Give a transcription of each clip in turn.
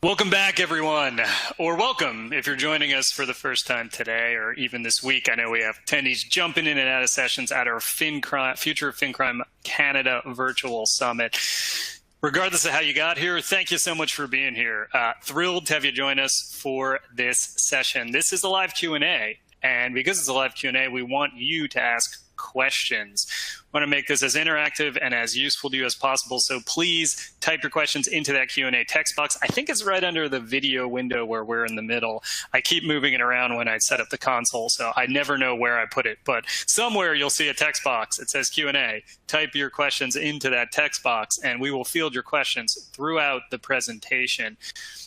Welcome back, everyone, or welcome if you're joining us for the first time today or even this week. I know we have attendees jumping in and out of sessions at our Future of FinCrime Canada Virtual Summit. Regardless of how you got here, thank you so much for being here. Thrilled to have you join us for this session. This is a live Q&A, and because it's a live Q&A, we want you to ask questions. I want to make this as interactive and as useful to you as possible, so please type your questions into that Q&A text box. I think it's right under the video window where we're in the middle. I keep moving it around when I set up the console, so I never know where I put it, but somewhere you'll see a text box. It says Q&A. Type your questions into that text box, and we will field your questions throughout the presentation.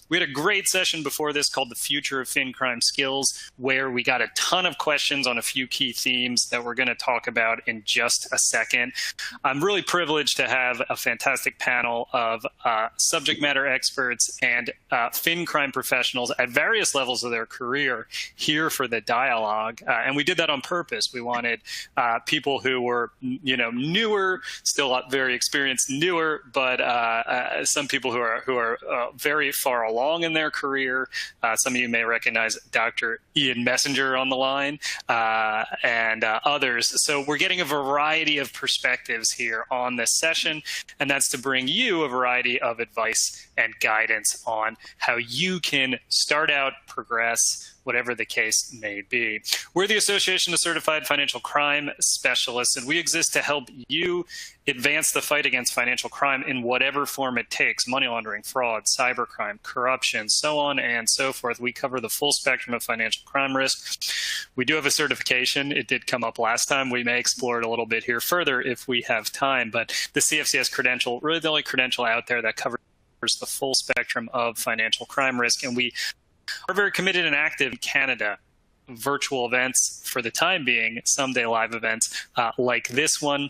We had a great session before this called The Future of FinCrime Skills, where we got a ton of questions on a few key themes that we're going to talk about in just a second. I'm really privileged to have a fantastic panel of subject matter experts and FinCrime professionals at various levels of their career here for the dialogue. And we did that on purpose. We wanted people who were, newer, still not very experienced, newer, but some people who are very far along in their career. Some of you may recognize Dr. Ian Messenger on the line and others. So we're getting a variety of perspectives here on this session, and that's to bring you a variety of advice and guidance on how you can start out, progress, whatever the case may be. We're the Association of Certified Financial Crime Specialists, and we exist to help you advance the fight against financial crime in whatever form it takes: money laundering, fraud, cybercrime, corruption, so on and so forth. We cover the full spectrum of financial crime risk. We do have a certification. It did come up last time. We may explore it a little bit here further if we have time, but the CFCS credential, really the only credential out there that covers the full spectrum of financial crime risk, and we are very committed and active in Canada. Virtual events for the time being, someday live events like this one.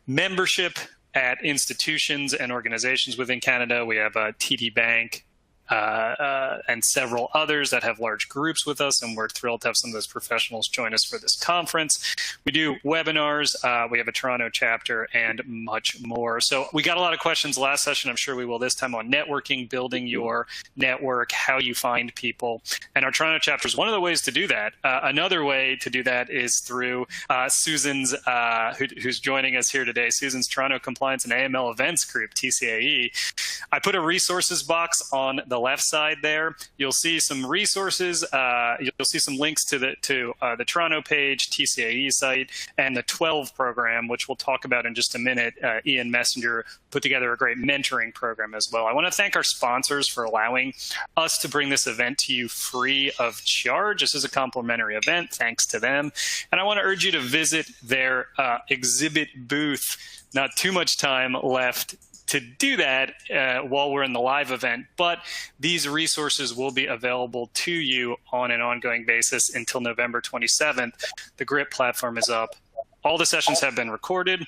Membership at institutions and organizations within Canada. We have TD Bank and several others that have large groups with us, and we're thrilled to have some of those professionals join us for this conference. We do webinars, we have a Toronto chapter, and much more. So we got a lot of questions last session. I'm sure we will this time on networking, building your network, how you find people. And our Toronto chapter is one of the ways to do that. Another way to do that is through Susan's, who's joining us here today, Susan's Toronto Compliance and AML Events Group, TCAE. I put a resources box on the left side there. You'll see some resources. You'll see some links to the Toronto page, TCAE site, and the 12 program, which we'll talk about in just a minute. Ian Messenger put together a great mentoring program as well. I want to thank our sponsors for allowing us to bring this event to you free of charge. This is a complimentary event, thanks to them. And I want to urge you to visit their exhibit booth. Not too much time left to do that while we're in the live event, but these resources will be available to you on an ongoing basis until November 27th. The GRIP platform is up. All the sessions have been recorded,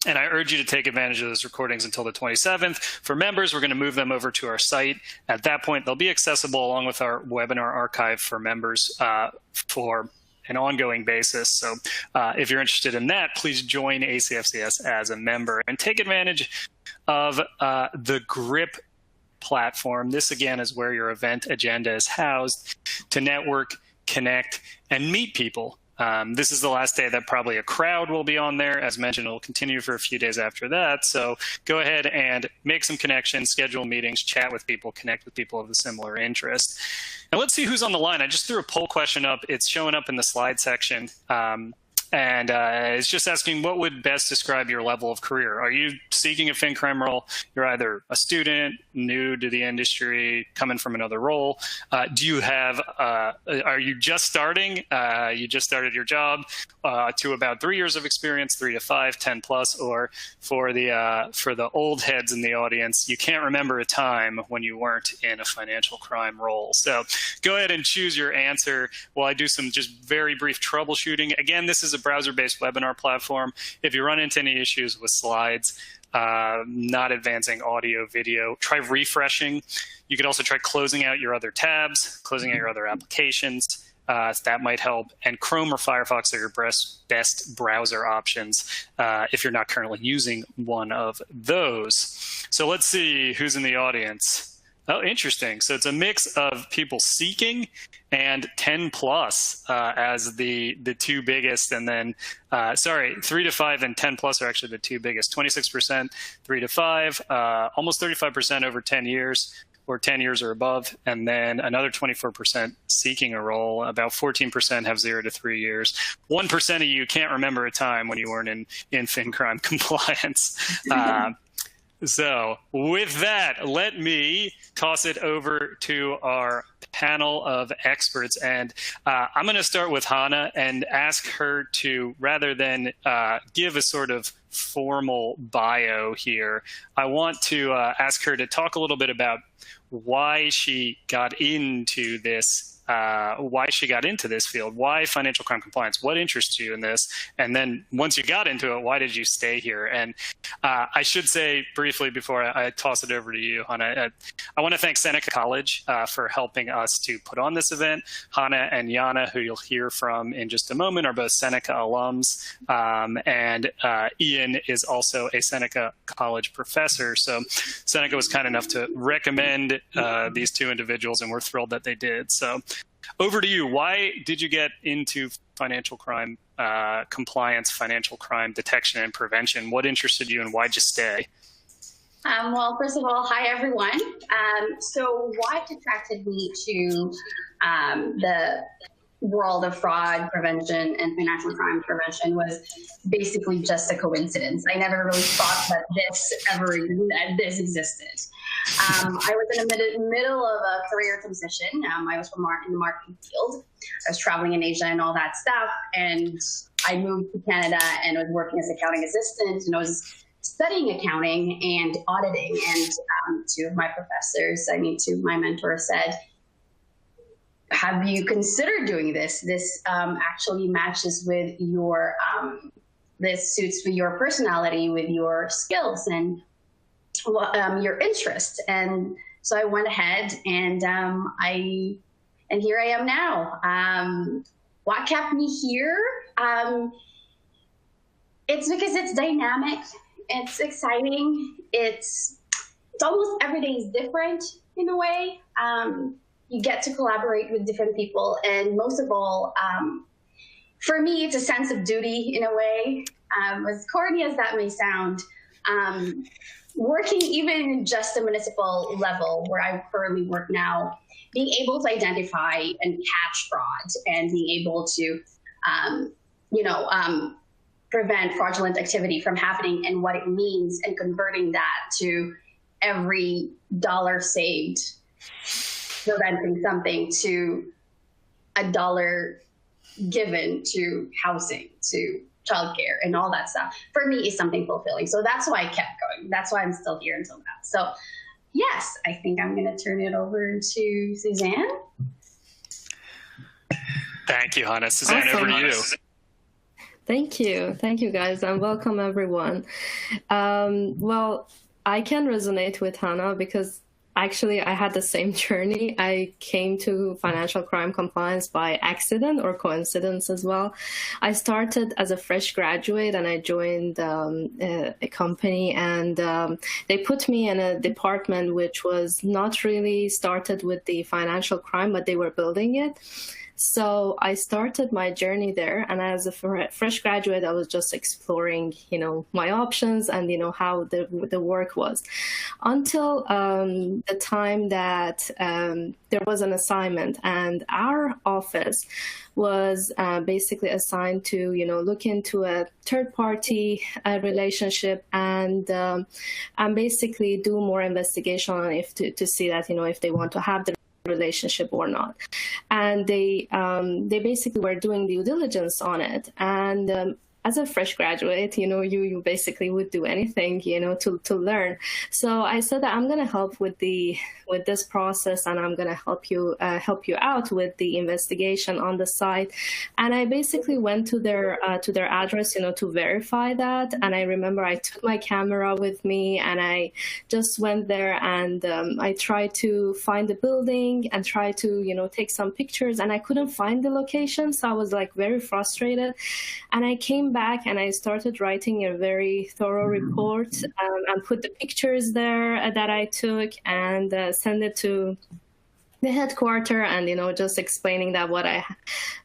and I urge you to take advantage of those recordings until the 27th. For members, we're going to move them over to our site. At that point, they'll be accessible along with our webinar archive for members for an ongoing basis. So if you're interested in that, please join ACFCS as a member and take advantage of the GRIP platform. This, again, is where your event agenda is housed to network, connect, and meet people. This is the last day that probably a crowd will be on there. As mentioned, it will continue for a few days after that. So go ahead and make some connections, schedule meetings, chat with people, connect with people of a similar interest. Now let's see who's on the line. I just threw a poll question up. It's showing up in the slide section. And it's just asking, what would best describe your level of career? Are you seeking a FinCrime role? You're either a student, new to the industry, coming from another role. Do you have, are you just starting? You just started your job to about 3 years of experience, 3 to 5, 10 plus, or for the old heads in the audience, you can't remember a time when you weren't in a financial crime role. So go ahead and choose your answer while I do some just very brief troubleshooting. Again, this is a browser-based webinar platform. If you run into any issues with slides, not advancing audio, video, try refreshing. You could also try closing out your other tabs, closing out your other applications. So that might help. And Chrome or Firefox are your best browser options if you're not currently using one of those. So let's see who's in the audience. Oh, interesting. So it's a mix of people seeking and 10 plus as the two biggest. And then, 3 to 5 and 10 plus are actually the two biggest. 26%, 3 to 5, almost 35% over 10 years or 10 years or above. And then another 24% seeking a role. About 14% have 0 to 3 years. 1% of you can't remember a time when you weren't in FinCrime compliance. So with that, let me toss it over to our panel of experts. And I'm going to start with Yana and ask her to, rather than give a sort of formal bio here, I want to ask her to talk a little bit about why she got into this field, why financial crime compliance, what interests you in this, and then once you got into it, why did you stay here? And I should say briefly before I toss it over to you, Hannah, I want to thank Seneca College for helping us to put on this event. Hannah and Yana, who you'll hear from in just a moment, are both Seneca alums, and Ian is also a Seneca College professor. So Seneca was kind enough to recommend these two individuals, and we're thrilled that they did. So over to you. Why did you get into financial crime compliance, financial crime detection and prevention? What interested you and why'd you stay? Well, first of all, hi, everyone. So what attracted me to the world of fraud prevention and financial crime prevention was basically just a coincidence. I never really thought that this existed. I was in the middle of a career transition. I was in the marketing field. I was traveling in Asia and all that stuff. And I moved to Canada and was working as an accounting assistant. And I was studying accounting and auditing. And two of my mentors said, have you considered doing this? This actually matches with your, this suits with your personality, with your skills and your interest. And so I went ahead and here I am now. What kept me here? It's because it's dynamic. It's exciting. It's almost every day is different in a way. You get to collaborate with different people. And most of all, for me, it's a sense of duty in a way. As corny as that may sound, working even in just a municipal level where I currently work now, being able to identify and catch fraud and being able to, prevent fraudulent activity from happening and what it means and converting that to every dollar saved, preventing something to a dollar given to housing, to childcare and all that stuff, for me is something fulfilling. So that's why I kept going. That's why I'm still here until now. So yes, I think I'm going to turn it over to Suzanne. Thank you, Hannah. Suzanne, awesome. Over to you. Thank you. Thank you, guys, and welcome, everyone. Well, I can resonate with Hannah because actually I had the same journey. I came to financial crime compliance by accident or coincidence as well. I started as a fresh graduate and I joined a company, and they put me in a department which was not really started with the financial crime, but they were building it. So I started my journey there, and as a fresh graduate, I was just exploring, my options and, how the work was, until the time that there was an assignment, and our office was basically assigned to, look into a third-party relationship and basically do more investigation on to see that, if they want to have the relationship or not. And they basically were doing due diligence on it. And as a fresh graduate, you basically would do anything, to learn. So I said that I'm going to help with this process, and I'm going to help you out with the investigation on the site. And I basically went to their address, to verify that. And I remember I took my camera with me, and I just went there, and I tried to find the building and try to, take some pictures, and I couldn't find the location. So I was like very frustrated, and I came came back and I started writing a very thorough report and put the pictures there that I took and send it to the headquarters and, just explaining that what I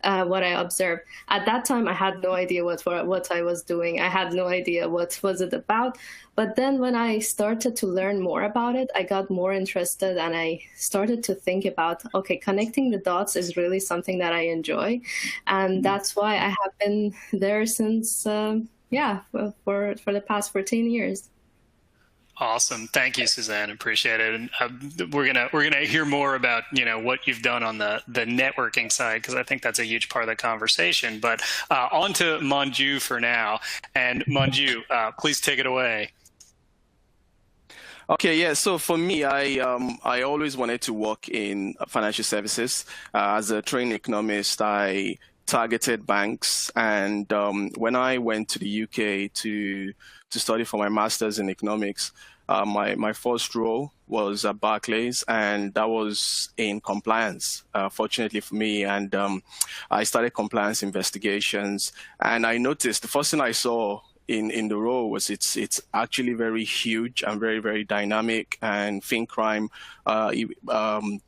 observed. At that time, I had no idea what I was doing. I had no idea what was it about. But then when I started to learn more about it, I got more interested and I started to think about, okay, connecting the dots is really something that I enjoy. And that's why I have been there since, for the past 14 years. Awesome. Thank you, Suzanne. Appreciate it. And we're gonna hear more about what you've done on the networking side, because I think that's a huge part of the conversation. But on to Manju for now. And Manju, please take it away. Okay, yeah. So for me, I always wanted to work in financial services. As a trained economist, I targeted banks, and when I went to the UK to study for my master's in economics, my first role was at Barclays, and that was in compliance, fortunately for me. And I started compliance investigations, and I noticed the first thing I saw in the role was it's actually very huge and very, very dynamic, and FinCrime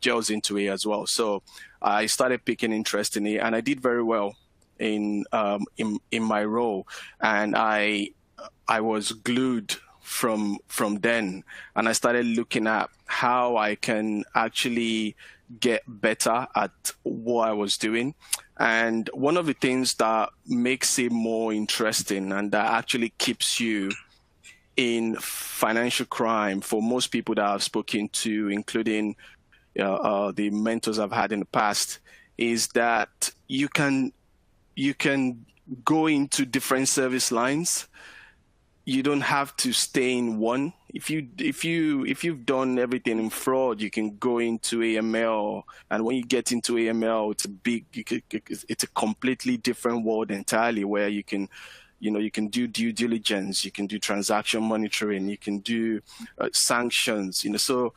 gels into it as well. So I started picking interest in it, and I did very well in my role, and I was glued from then, and I started looking at how I can actually get better at what I was doing. And one of the things that makes it more interesting and that actually keeps you in financial crime, for most people that I've spoken to, including the mentors I've had in the past, is that you can go into different service lines. You don't have to stay in one. If you've done everything in fraud, you can go into AML, and when you get into AML, it's a completely different world entirely, where you can do due diligence, you can do transaction monitoring, you can do sanctions. So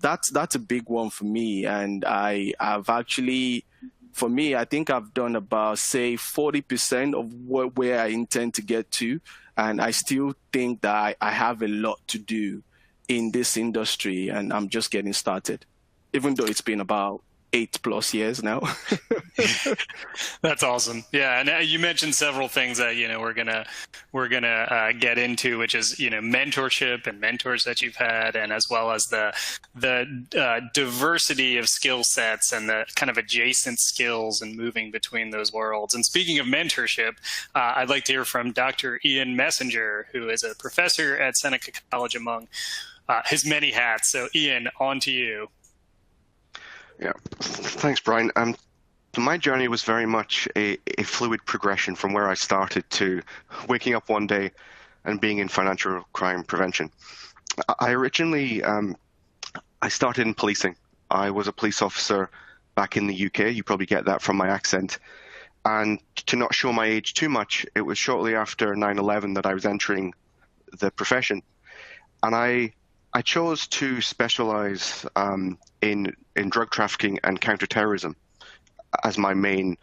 that's a big one for me, and I've actually. For me, I think I've done about, say, 40% of where I intend to get to. And I still think that I have a lot to do in this industry, and I'm just getting started, even though it's been about 8+ years now. That's awesome. Yeah, and you mentioned several things that we're gonna get into, which is mentorship and mentors that you've had, and as well as the diversity of skill sets and the kind of adjacent skills and moving between those worlds. And speaking of mentorship, I'd like to hear from Dr. Ian Messenger, who is a professor at Seneca College among his many hats. So Ian, on to you. Yeah, thanks, Brian. My journey was very much a fluid progression from where I started to waking up one day and being in financial crime prevention. I originally, I started in policing. I was a police officer back in the UK. You probably get that from my accent. And to not show my age too much, it was shortly after 9/11 that I was entering the profession. And I chose to specialize in drug trafficking and counterterrorism as my main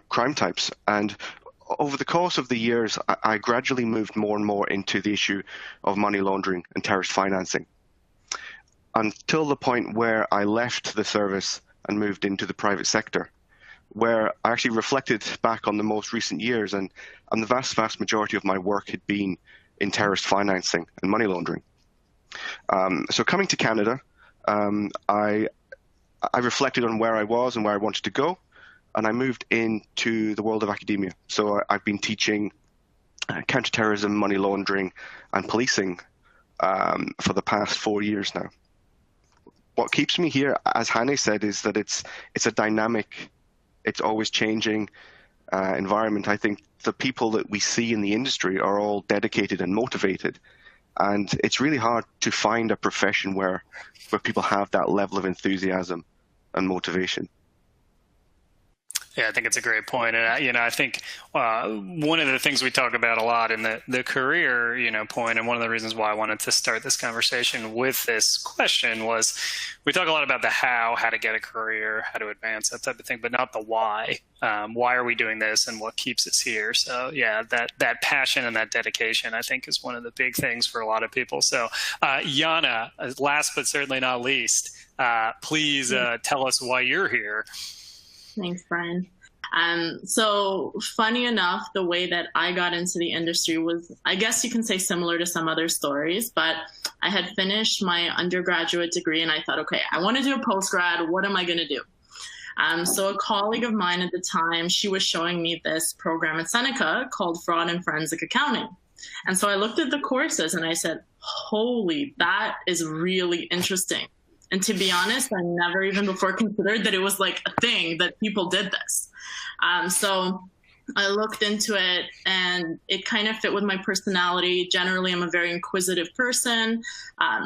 crime types. And over the course of the years, I gradually moved more and more into the issue of money laundering and terrorist financing, until the point where I left the service and moved into the private sector, where I actually reflected back on the most recent years, and the vast majority of my work had been in terrorist financing and money laundering. So coming to Canada, I reflected on where I was and where I wanted to go, and I moved into the world of academia. So I've been teaching counterterrorism, money laundering, and policing for the past 4 years now. What keeps me here, as Hannah said, is that it's a dynamic, it's always changing environment. I think the people that we see in the industry are all dedicated and motivated. And it's really hard to find a profession where people have that level of enthusiasm and motivation. Yeah, I think it's a great point. And, I think one of the things we talk about a lot in the career, point, and one of the reasons why I wanted to start this conversation with this question was we talk a lot about the how to get a career, how to advance, that type of thing, but not the why. Why are we doing this and what keeps us here? So, yeah, that passion and that dedication, I think, is one of the big things for a lot of people. So, Yana, last but certainly not least, please tell us why you're here. Thanks, Brian. So funny enough, the way that I got into the industry was, I guess you can say, similar to some other stories, but I had finished my undergraduate degree and I thought, okay, I want to do a postgrad. What am I going to do? So a colleague of mine at the time, she was showing me this program at Seneca called Fraud and Forensic Accounting. And so I looked at the courses and I said, holy, that is really interesting. And to be honest, I never even before considered that it was like a thing that people did this. So I looked into it and it kind of fit with my personality. Generally, I'm a very inquisitive person.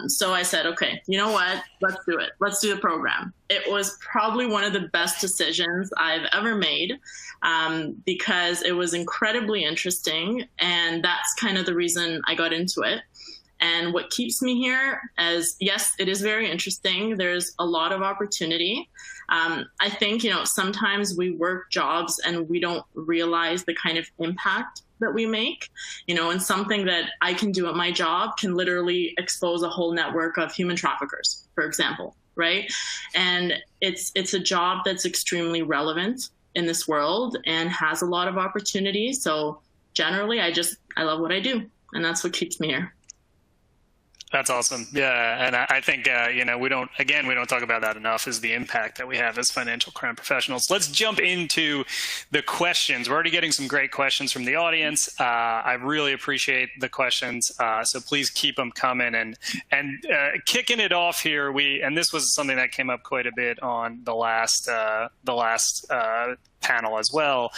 So I said, okay, you know what? Let's do it. Let's do the program. It was probably one of the best decisions I've ever made because it was incredibly interesting. And that's kind of the reason I got into it. And what keeps me here is, yes, it is very interesting. There's a lot of opportunity. I think, sometimes we work jobs and we don't realize the kind of impact that we make, and something that I can do at my job can literally expose a whole network of human traffickers, for example, right? And it's a job that's extremely relevant in this world and has a lot of opportunity. So generally, I love what I do, and that's what keeps me here. That's awesome. Yeah. And I think, we don't talk about that enough, is the impact that we have as financial crime professionals. Let's jump into the questions. We're already getting some great questions from the audience. I really appreciate the questions. So please keep them coming. And kicking it off here, and this was something that came up quite a bit on the last panel as well.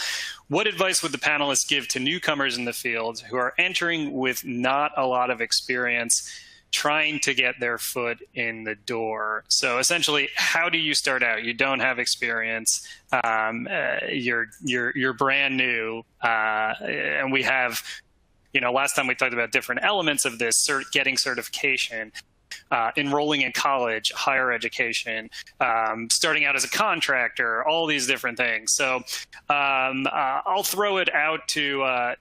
What advice would the panelists give to newcomers in the field who are entering with not a lot of experience, trying to get their foot in the door? So essentially, how do you start out? You don't have experience. You're brand new, and we have, last time we talked about different elements of this: getting certification, enrolling in college, higher education, starting out as a contractor, all these different things. So I'll throw it out to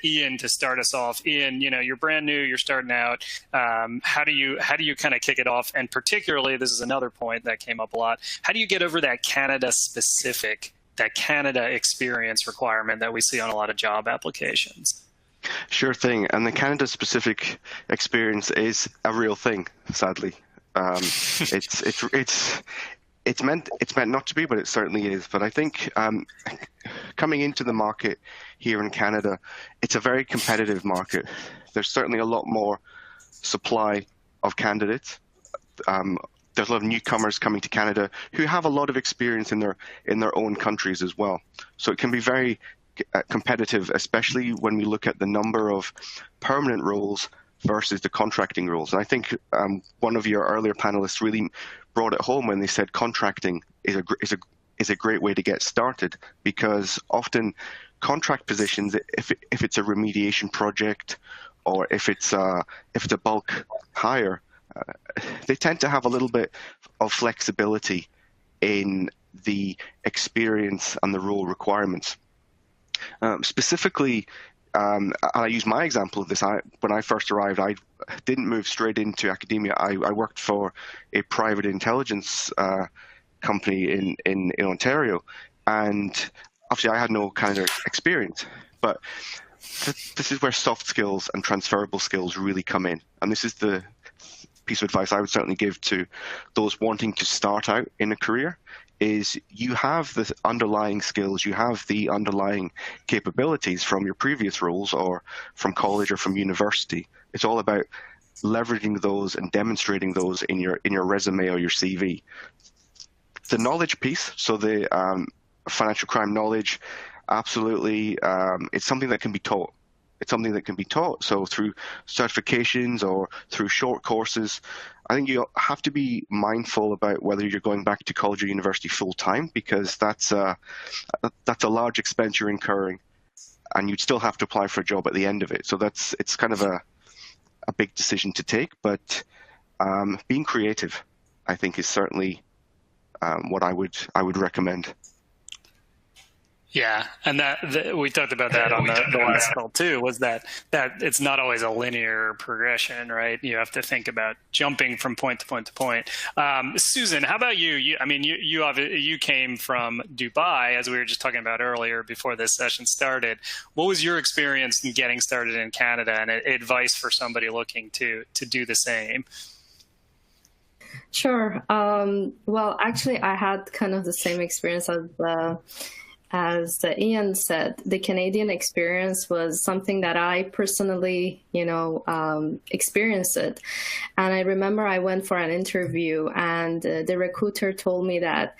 Ian to start us off. Ian, you're brand new, you're starting out. How do you kind of kick it off? And particularly, this is another point that came up a lot. How do you get over that Canada experience requirement that we see on a lot of job applications? Sure thing. And the Canada-specific experience is a real thing, sadly. It's meant not to be, but it certainly is. But I think coming into the market here in Canada, it's a very competitive market. There's certainly a lot more supply of candidates. There's a lot of newcomers coming to Canada who have a lot of experience in their own countries as well. So it can be very competitive, especially when we look at the number of permanent roles versus the contracting roles. And I think one of your earlier panelists really brought it home when they said contracting is a great way to get started, because often contract positions, if it's a remediation project or if it's a bulk hire, they tend to have a little bit of flexibility in the experience and the role requirements. Specifically, I use my example of this. When I first arrived, I didn't move straight into academia. I worked for a private intelligence company in Ontario, and obviously I had no kind of experience. But this is where soft skills and transferable skills really come in, and this is the piece of advice I would certainly give to those wanting to start out in a career. Is you have the underlying skills, you have the underlying capabilities from your previous roles or from college or from university. It's all about leveraging those and demonstrating those in your resume or your CV. The knowledge piece, so the financial crime knowledge, absolutely, it's something that can be taught. it's something that can be taught. So through certifications or through short courses, I think you have to be mindful about whether you're going back to college or university full time, because that's a large expense you're incurring, and you'd still have to apply for a job at the end of it. So it's kind of a big decision to take. But being creative, I think, is certainly what I would recommend. Yeah, and that we talked about that on the last call too, was that it's not always a linear progression, right? You have to think about jumping from point to point to point. Susan, how about you? You came from Dubai, as we were just talking about earlier before this session started. What was your experience in getting started in Canada, and advice for somebody looking to do the same? Sure. Well, actually, I had kind of the same experience as Ian said. The Canadian experience was something that I personally, experienced it. And I remember I went for an interview, and the recruiter told me that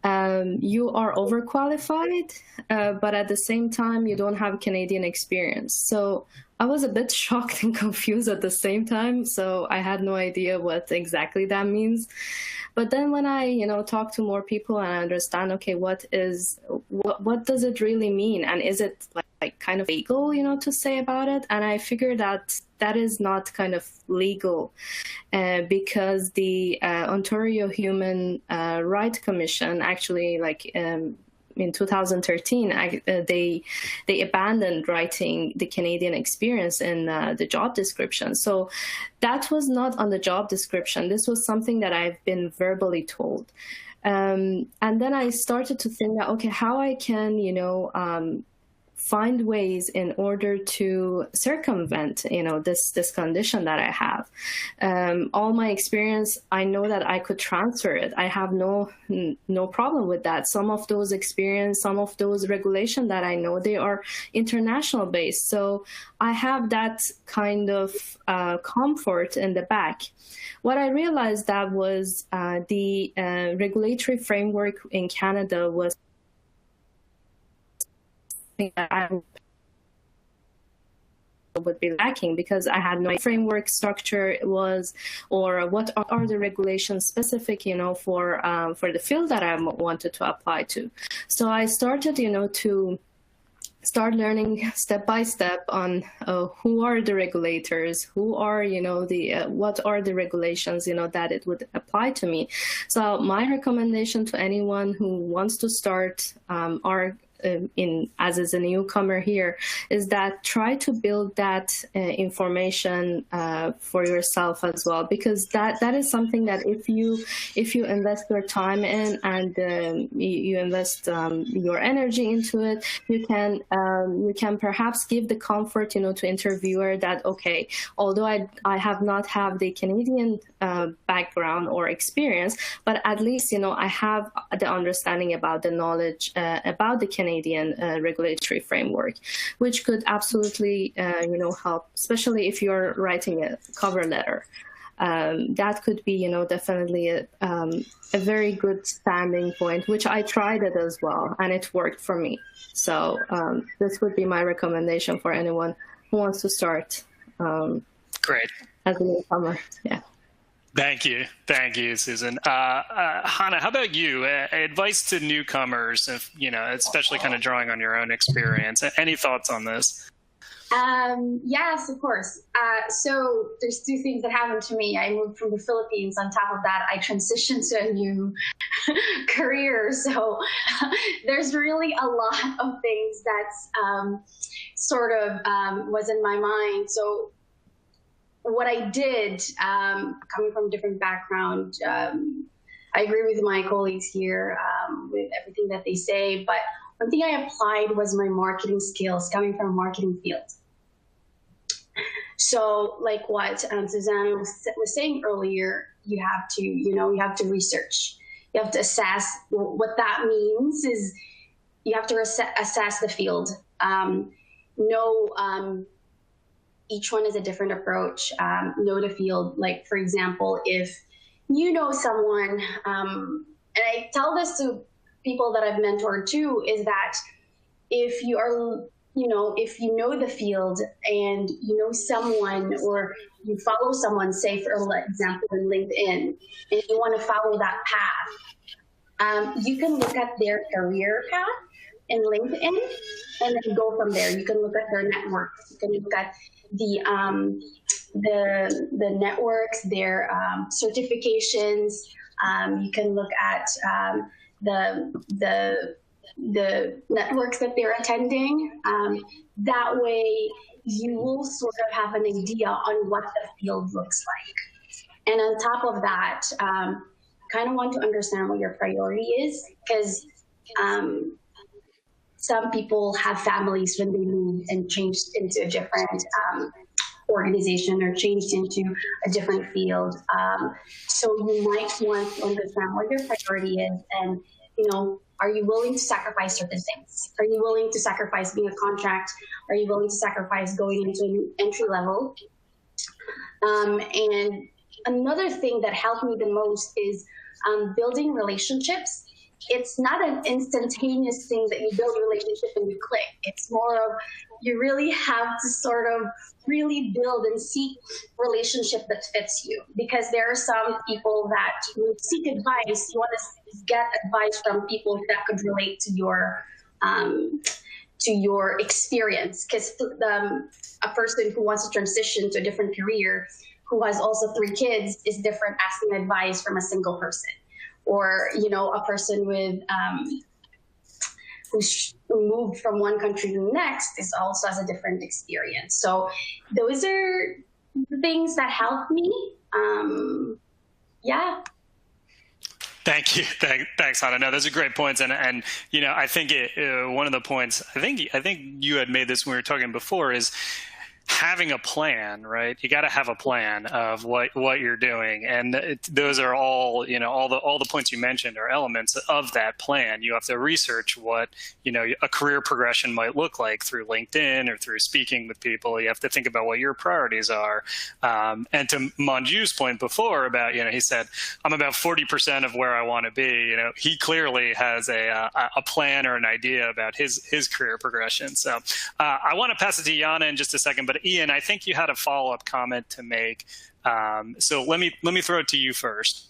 you are overqualified, but at the same time, you don't have Canadian experience. So I was a bit shocked and confused at the same time. So I had no idea what exactly that means. But then when I, talk to more people and I understand, okay, what does it really mean? And is it like kind of legal, to say about it? And I figured that is not kind of legal because the Ontario Human Rights Commission actually, in 2013, they abandoned writing the Canadian experience in the job description. So that was not on the job description. This was something that I've been verbally told. And then I started to think that, okay, how I can, find ways in order to circumvent, this condition that I have. All my experience, I know that I could transfer it. I have no problem with that. Some of those experience, some of those regulations that I know, they are international based. So I have that kind of comfort in the back. What I realized that was the regulatory framework in Canada was that I would be lacking, because I had no framework structure was, or what are the regulations specific, for the field that I wanted to apply to. So I started, to start learning step by step on who are the regulators, who are, what are the regulations, that it would apply to me. So my recommendation to anyone who wants to start as a newcomer here is that try to build that information for yourself as well, because that is something that if you invest your time in and you invest your energy into it, you can perhaps give the comfort to interviewer that, okay, although I have not have the Canadian background or experience, but at least I have the understanding about the knowledge about the Canadian regulatory framework, which could absolutely help, especially if you're writing a cover letter. That could be definitely a very good standing point, which I tried it as well, and it worked for me. So this would be my recommendation for anyone who wants to start Great. As a newcomer. Yeah. Thank you, Susan. Hannah, how about you? Advice to newcomers, especially kind of drawing on your own experience. Any thoughts on this? Yes, of course. So there's two things that happened to me. I moved from the Philippines. On top of that, I transitioned to a new career. So there's really a lot of things that's was in my mind. So what I did, coming from a different background, I agree with my colleagues here with everything that they say, but one thing I applied was my marketing skills coming from a marketing field. So like what Susanna was saying earlier, you have to research. You have to assess. What that means is you have to assess the field. Each one is a different approach. Know the field. Like, for example, if you know someone, and I tell this to people that I've mentored too, is that if you are if you know the field and you know someone or you follow someone, say for example in LinkedIn, and you want to follow that path, you can look at their career path in LinkedIn and then go from there. You can look at their networks. You can look at the networks, their certifications. You can look at the networks that they're attending. That way, you will sort of have an idea on what the field looks like. And on top of that, kind of want to understand what your priority is, because some people have families when they move and changed into a different organization or changed into a different field. So you might want to understand what your priority is, and are you willing to sacrifice certain things? Are you willing to sacrifice being a contract? Are you willing to sacrifice going into an entry level? And another thing that helped me the most is building relationships. It's not an instantaneous thing that you build a relationship and you click. It's more of you really have to sort of really build and seek relationship that fits you, because there are some people that you seek advice. You want to get advice from people that could relate to your experience, because a person who wants to transition to a different career who has also 3 kids is different asking advice from a single person, or a person with who's moved from one country to the next is also has a different experience. So those are things that help me. Yeah. Thank you. Thanks, Yana. No, those are great points. And I think one of the points, I think you had made this when we were talking before, is having a plan, right? You got to have a plan of what you're doing, and those are all all the points you mentioned are elements of that plan. You have to research what a career progression might look like through LinkedIn or through speaking with people. You have to think about what your priorities are. And to Manju's point before about he said I'm about 40% of where I want to be. He clearly has a plan or an idea about his career progression. So I want to pass it to Yana in just a second, but Ian, I think you had a follow-up comment to make. So let me throw it to you first.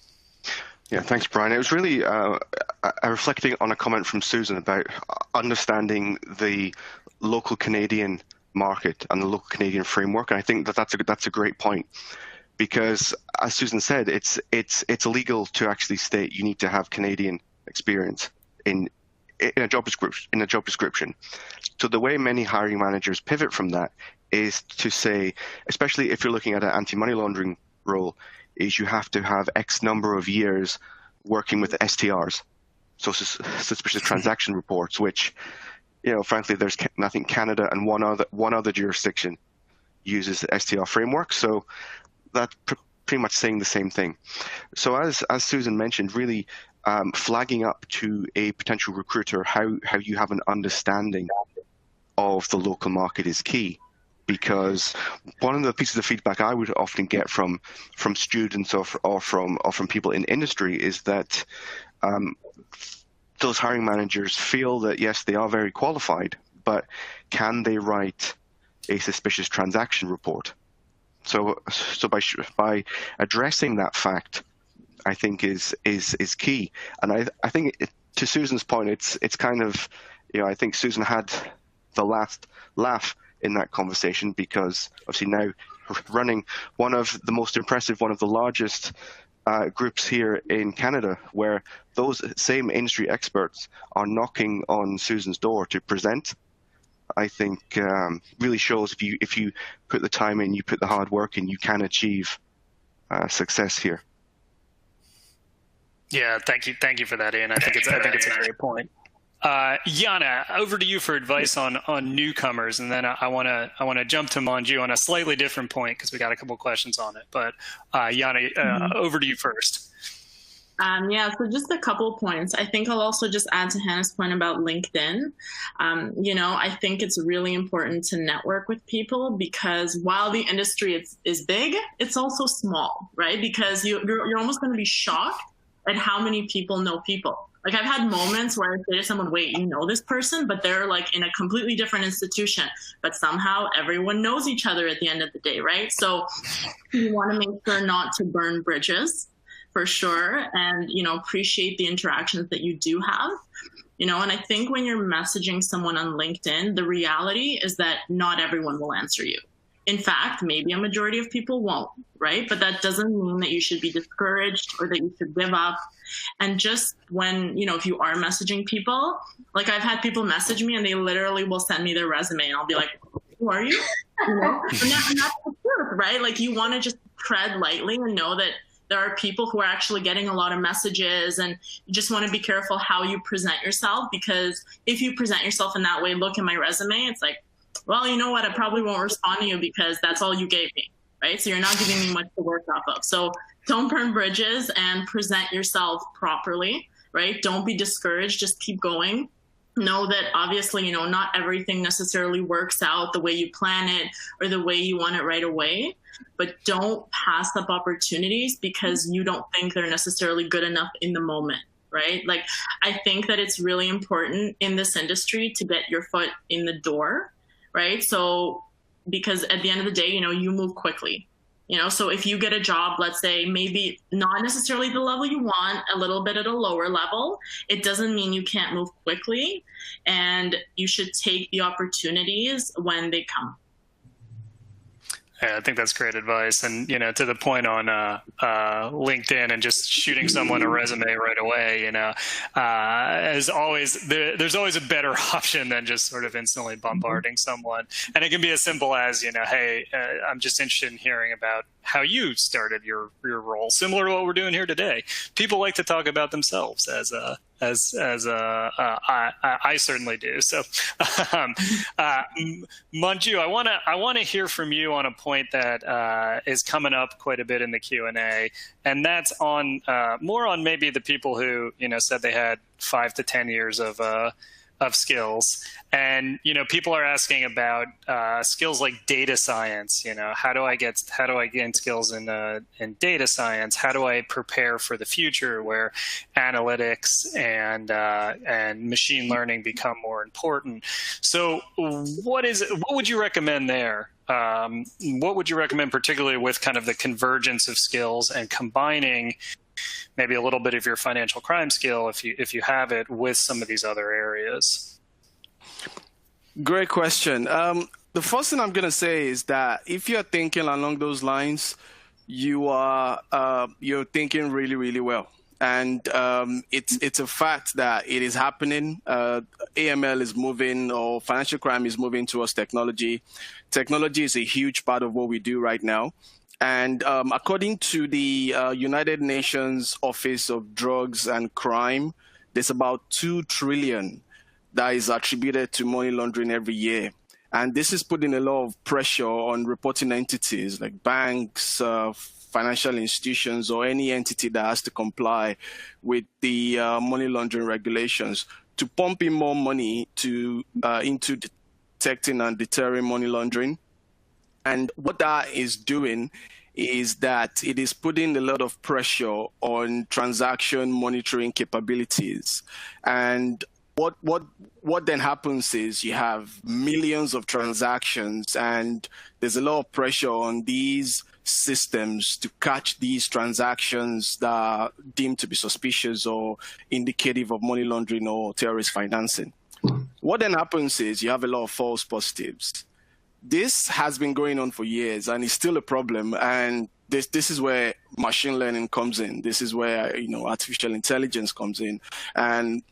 Yeah, thanks, Brian. It was really reflecting on a comment from Susan about understanding the local Canadian market and the local Canadian framework. And I think that's a great point, because as Susan said, it's illegal to actually state you need to have Canadian experience in a job description. So the way many hiring managers pivot from that is to say, especially if you're looking at an anti-money laundering role, is you have to have X number of years working with STRs, so suspicious transaction reports, which, frankly, there's nothing. Canada and one other jurisdiction uses the STR framework, so that's pretty much saying the same thing. So as Susan mentioned, really flagging up to a potential recruiter how you have an understanding of the local market is key. Because one of the pieces of feedback I would often get from students or from people in industry is that those hiring managers feel that, yes, they are very qualified, but can they write a suspicious transaction report? So by addressing that fact, I think is key. And I think to Susan's point, it's kind of, I think Susan had the last laugh in that conversation, because obviously now running one of the most impressive, one of the largest groups here in Canada, where those same industry experts are knocking on Susan's door to present, I think really shows if you put the time in, you put the hard work in, you can achieve success here. Yeah, thank you for that, Ian. I think it's a great point. Yana, over to you for advice on newcomers, and then I want to jump to Manju on a slightly different point because we got a couple questions on it. But Yana, over to you first. So just a couple points. I think I'll also just add to Hannah's point about LinkedIn. I think it's really important to network with people, because while the industry is big, it's also small, right? Because you're almost going to be shocked at how many people know people. Like I've had moments where I say to someone, wait, you know this person, but they're like in a completely different institution, but somehow everyone knows each other at the end of the day, right? So you want to make sure not to burn bridges for sure. And, appreciate the interactions that you do have, and I think when you're messaging someone on LinkedIn, the reality is that not everyone will answer you. In fact, maybe a majority of people won't, right? But that doesn't mean that you should be discouraged or that you should give up. And just when, if you are messaging people, like I've had people message me and they literally will send me their resume and I'll be like, who are you? And that's the truth, right? Like you want to just tread lightly and know that there are people who are actually getting a lot of messages, and you just want to be careful how you present yourself, because if you present yourself in that way, look at my resume, it's like, well, you know what? I probably won't respond to you because that's all you gave me, right? So you're not giving me much to work off of. So don't burn bridges and present yourself properly, right? Don't be discouraged. Just keep going. Know that obviously, not everything necessarily works out the way you plan it or the way you want it right away, but don't pass up opportunities because you don't think they're necessarily good enough in the moment. Right? Like, I think that it's really important in this industry to get your foot in the door. Right. So because at the end of the day, you move quickly, so if you get a job, let's say maybe not necessarily the level you want, a little bit at a lower level, it doesn't mean you can't move quickly, and you should take the opportunities when they come. Yeah, I think that's great advice. And, to the point on LinkedIn and just shooting someone a resume right away, as always, there's always a better option than just sort of instantly bombarding someone. And it can be as simple as, hey, I'm just interested in hearing about how you started your role, similar to what we're doing here today. People like to talk about themselves, as I certainly do. So, Manju, I want to hear from you on a point that is coming up quite a bit in the Q&A, and that's on more on maybe the people who said they had 5 to 10 years of skills. And, people are asking about skills like data science. How do I gain skills in data science? How do I prepare for the future where analytics and machine learning become more important? So what would you recommend there? What would you recommend, particularly with kind of the convergence of skills and combining maybe a little bit of your financial crime skill, if you have it, with some of these other areas? Great question. The first thing I'm going to say is that if you're thinking along those lines, you're thinking really, really well. And it's a fact that it is happening. AML is moving, or financial crime is moving towards technology. Technology is a huge part of what we do right now. And according to the United Nations Office of Drugs and Crime, there's about 2 trillion that is attributed to money laundering every year. And this is putting a lot of pressure on reporting entities like banks, financial institutions, or any entity that has to comply with the money laundering regulations to pump in more money into detecting and deterring money laundering. And what that is doing is that it is putting a lot of pressure on transaction monitoring capabilities. And what then happens is you have millions of transactions, and there's a lot of pressure on these systems to catch these transactions that are deemed to be suspicious or indicative of money laundering or terrorist financing. What then happens is you have a lot of false positives. This has been going on for years, and it's still a problem. And this is where machine learning comes in. This is where artificial intelligence comes in, and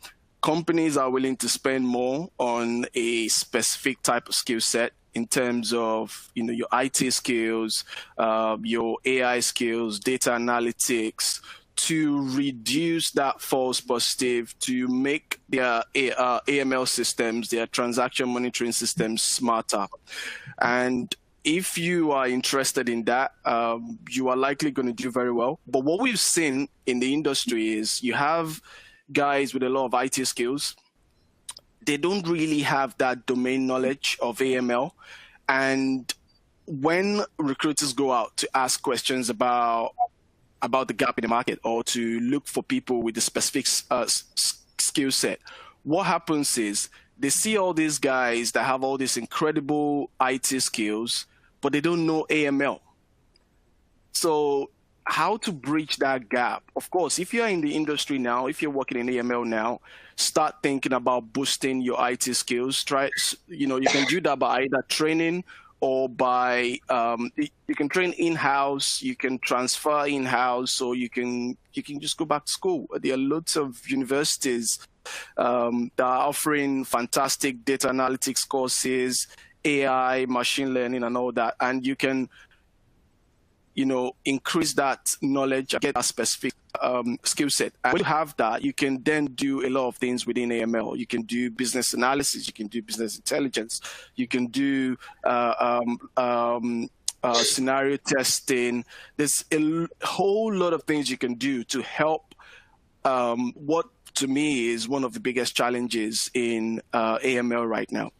companies are willing to spend more on a specific type of skill set in terms of your IT skills, your AI skills, data analytics, to reduce that false positive, to make their AML systems, their transaction monitoring systems, smarter. And if you are interested in that, you are likely going to do very well. But what we've seen in the industry is you have guys with a lot of IT skills. They don't really have that domain knowledge of AML. And when recruiters go out to ask questions about the gap in the market, or to look for people with the specific skill set, what happens is they see all these guys that have all these incredible IT skills, but they don't know AML. So how to bridge that gap? Of course, if you're in the industry now, if you're working in AML now, start thinking about boosting your IT skills. You can do that by either training or by, you can train in-house, you can transfer in-house, or you can just go back to school. There are lots of universities that are offering fantastic data analytics courses, AI, machine learning, and all that. And you can, increase that knowledge, get that specific skill set. And when you have that, you can then do a lot of things within AML. You can do business analysis, you can do business intelligence, you can do scenario testing. There's a whole lot of things you can do to help what to me is one of the biggest challenges in AML right now.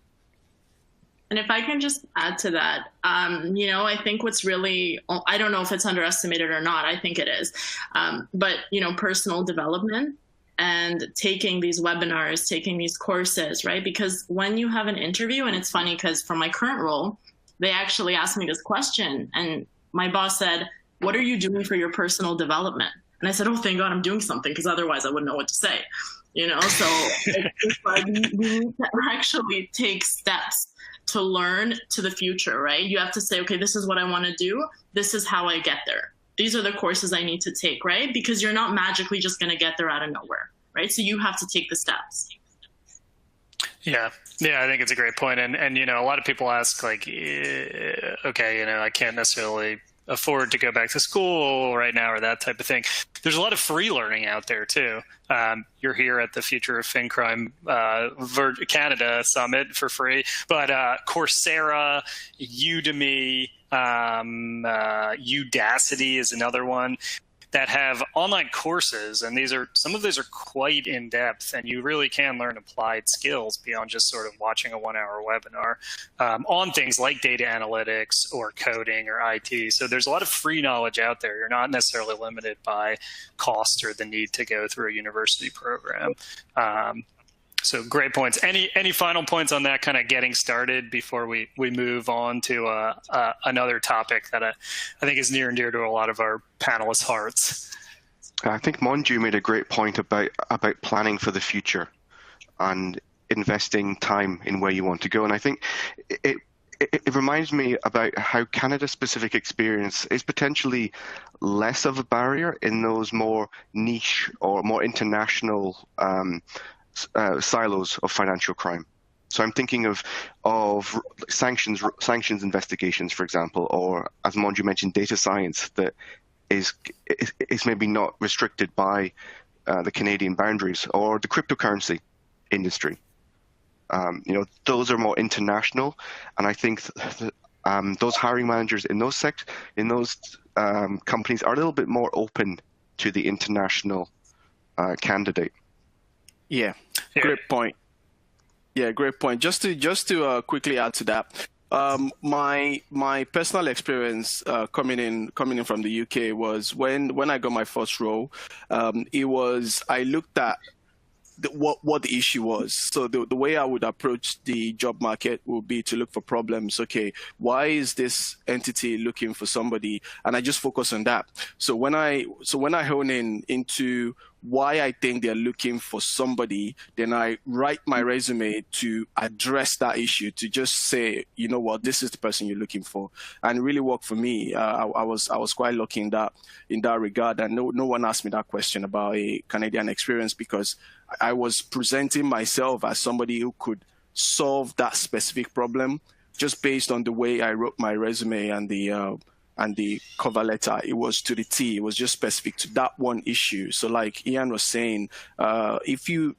And if I can just add to that, I think what's really, I don't know if it's underestimated or not, I think it is, but, personal development and taking these webinars, taking these courses, right? Because when you have an interview, and it's funny because for my current role, they actually asked me this question and my boss said, what are you doing for your personal development? And I said, oh, thank God I'm doing something because otherwise I wouldn't know what to say, So it's like we need to actually take steps to learn to the future, right? You have to say, okay, this is what I want to do. This is how I get there. These are the courses I need to take, right? Because you're not magically just going to get there out of nowhere, right? So you have to take the steps. Yeah, I think it's a great point. And a lot of people ask like, okay, I can't necessarily afford to go back to school right now or that type of thing. There's a lot of free learning out there too. You're here at the Future of FinCrime Canada Summit for free, but Coursera, Udemy, Udacity is another one that have online courses, and some of those are quite in depth, and you really can learn applied skills beyond just sort of watching a 1-hour webinar on things like data analytics or coding or IT. So there's a lot of free knowledge out there. You're not necessarily limited by cost or the need to go through a university program. So great points. Any final points on that kind of getting started before we move on to another topic that I think is near and dear to a lot of our panelists' hearts? I think Monju made a great point about planning for the future and investing time in where you want to go. And I think it reminds me about how Canada-specific experience is potentially less of a barrier in those more niche or more international silos of financial crime. So I'm thinking of sanctions investigations, for example, or as Monju mentioned, data science that is maybe not restricted by the Canadian boundaries, or the cryptocurrency industry. Those are more international, and I think those hiring managers in those companies are a little bit more open to the international candidate. Yeah, great point. Yeah, great point. Just to quickly add to that, my personal experience coming in from the UK was when I got my first role. I looked at what the issue was. So the way I would approach the job market would be to look for problems. Okay, why is this entity looking for somebody? And I just focus on that. So when I hone into why I think they're looking for somebody, then I write my resume to address that issue, to just say, you know what, this is the person you're looking for, and it really worked for me. I was quite lucky in that regard, and no one asked me that question about a Canadian experience, because I was presenting myself as somebody who could solve that specific problem just based on the way I wrote my resume and the cover letter. It was to the T. It was just specific to that one issue. So like Ian was saying, if you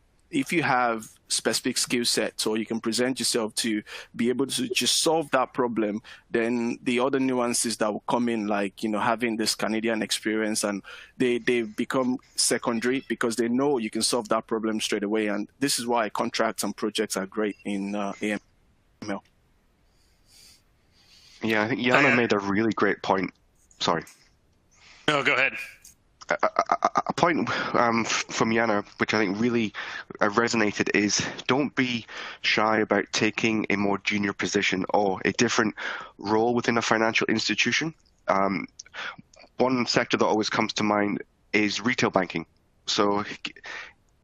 have specific skill sets, or you can present yourself to be able to just solve that problem, then the other nuances that will come in, like, having this Canadian experience, and they become secondary, because they know you can solve that problem straight away. And this is why contracts and projects are great in AML. Yeah, I think Yana made a really great point. Sorry. No, go ahead. a point from Yana, which I think really resonated, is don't be shy about taking a more junior position or a different role within a financial institution. One sector that always comes to mind is retail banking. So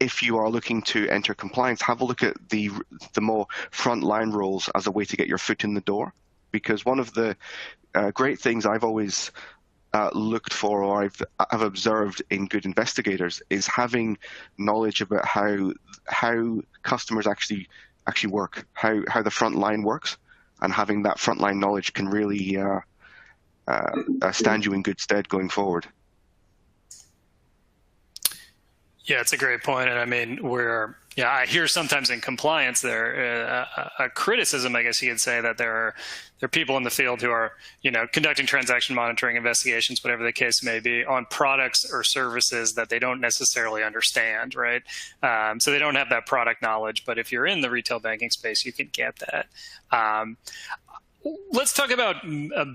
if you are looking to enter compliance, have a look at the more frontline roles as a way to get your foot in the door. Because one of the great things I've always looked for, or I've observed in good investigators, is having knowledge about how customers actually work, how the front line works, and having that frontline knowledge can really stand you in good stead going forward. Yeah, it's a great point. And I mean, I hear sometimes in compliance there a criticism, I guess you could say, that there are people in the field who are, conducting transaction monitoring investigations, whatever the case may be, on products or services that they don't necessarily understand, right? So they don't have that product knowledge. But if you're in the retail banking space, you can get that. Let's talk about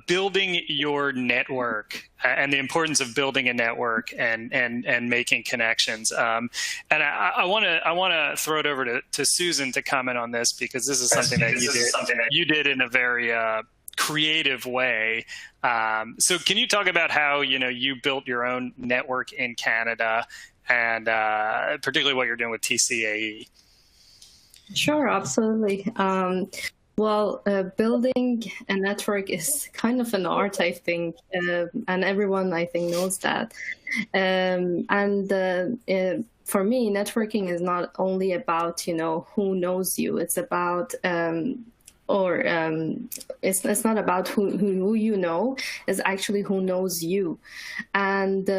building your network and the importance of building a network and making connections. And I want to throw it over to Susan to comment on this, because this is something that you did in a very creative way. So can you talk about how you built your own network in Canada, and particularly what you're doing with TCAE? Sure, absolutely. Well, building a network is kind of an art, I think, and everyone, I think, knows that. For me, networking is not only about, who knows you. It's about, it's not about who you know. It's actually who knows you. And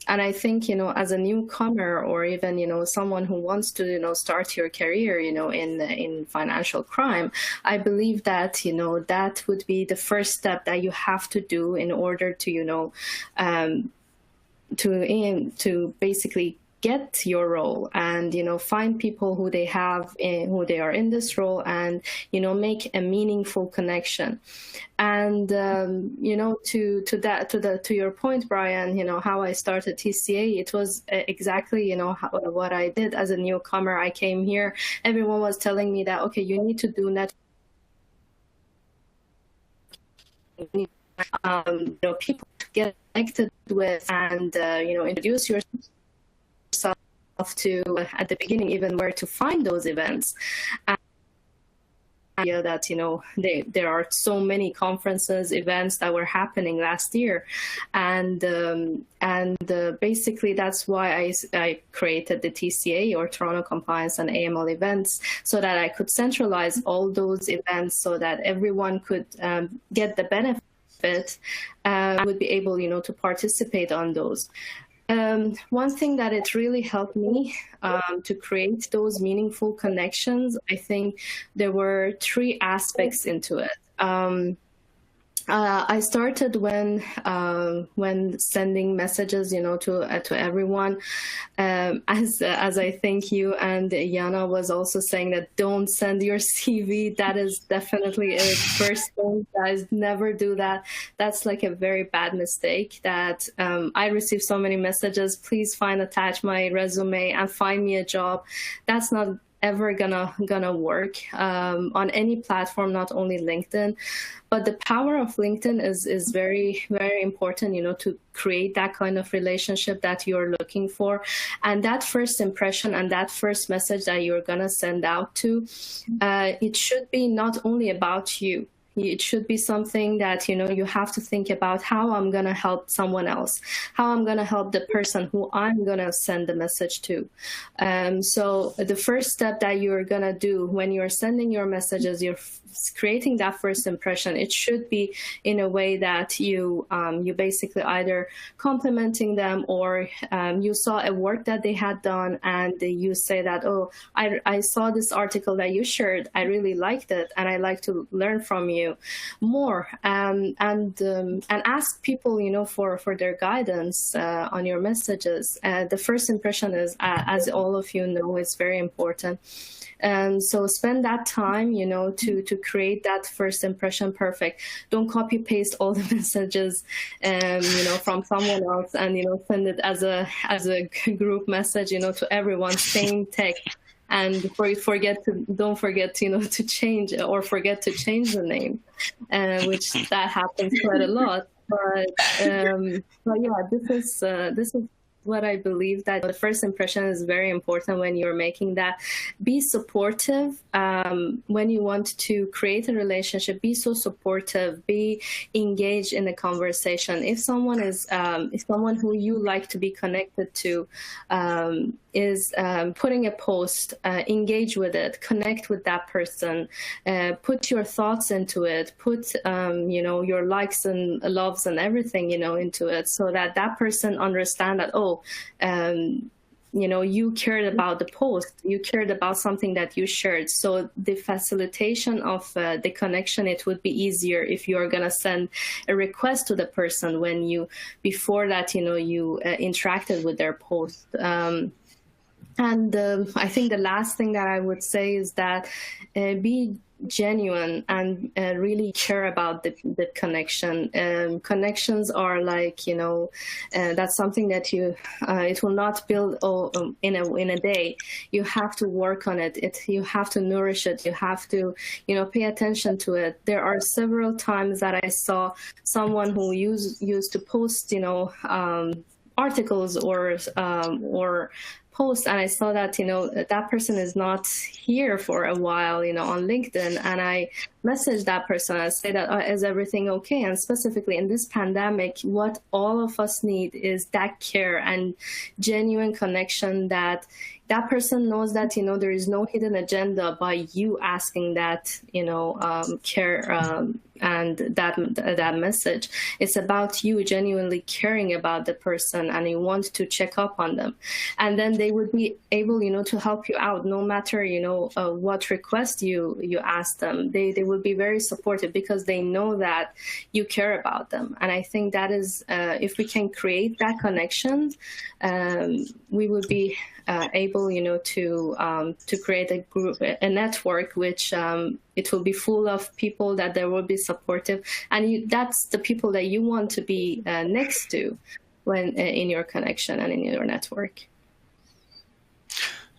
I think, as a newcomer, or even, someone who wants to, start your career, in financial crime, I believe that, that would be the first step that you have to do in order to, to basically get your role, and find people who they are in this role, and make a meaningful connection. And to your point, Brian, how I started TCA, it was exactly what I did as a newcomer. I came here, everyone was telling me that, okay, you need to do people to get connected with, and introduce yourself to, at the beginning, even where to find those events. And that there are so many conferences, events that were happening last year, and basically that's why I created the TCA, or Toronto Compliance and AML Events, so that I could centralize all those events, so that everyone could get the benefit, would be able to participate on those. One thing that it really helped me to create those meaningful connections, I think there were 3 aspects into it. I started when sending messages, to everyone, as I think you and Yana was also saying, that don't send your CV. That is definitely a first thing, guys. Never do that. That's like a very bad mistake. That I received so many messages. Please attach my resume and find me a job. That's not ever gonna work on any platform, not only LinkedIn. But the power of LinkedIn is very, very important, to create that kind of relationship that you're looking for. And that first impression and that first message that you're gonna send out to, it should be not only about you. It should be something that, you have to think about how I'm going to help someone else, how I'm going to help the person who I'm going to send the message to. So the first step that you're going to do when you're sending your messages, you're creating that first impression. It should be in a way that you basically either complimenting them, or you saw a work that they had done, and you say that, oh, I saw this article that you shared. I really liked it, and I like to learn from you. you more, and ask people, for their guidance on your messages. The first impression is, as all of you know, is very important. And so spend that time, to create that first impression perfect. Don't copy paste all the messages, from someone else and, send it as a group message, to everyone, same text. And don't forget, to change or forget to change the name, which that happens quite a lot. But yeah, this is what I believe, that the first impression is very important when you're making that. Be supportive when you want to create a relationship. Be so supportive. Be engaged in the conversation. If someone is, if someone who you like to be connected to is putting a post, engage with it, connect with that person, put your thoughts into it, put your likes and loves and everything into it, so that that person understand that, you cared about the post, you cared about something that you shared. So the facilitation of the connection, it would be easier if you're going to send a request to the person when before that, you interacted with their post. And I think the last thing that I would say is that be genuine and really care about the connection. Connections are like, that's something that it will not build in a day. You have to work on it. You have to nourish it. You have to, pay attention to it. There are several times that I saw someone who used to post, articles or post, and I saw that that person is not here for a while on LinkedIn, and I messaged that person. I say that is everything okay? And specifically in this pandemic, what all of us need is that care and genuine connection, that person knows that there is no hidden agenda by you asking that care and that message. It's about you genuinely caring about the person, and you want to check up on them, and then they would be able to help you out, no matter what request you ask them. They would be very supportive because they know that you care about them. And I think that is, if we can create that connection, we would be able to create a group, a network, which it will be full of people that there will be supportive, and that's the people that you want to be next to when in your connection and in your network.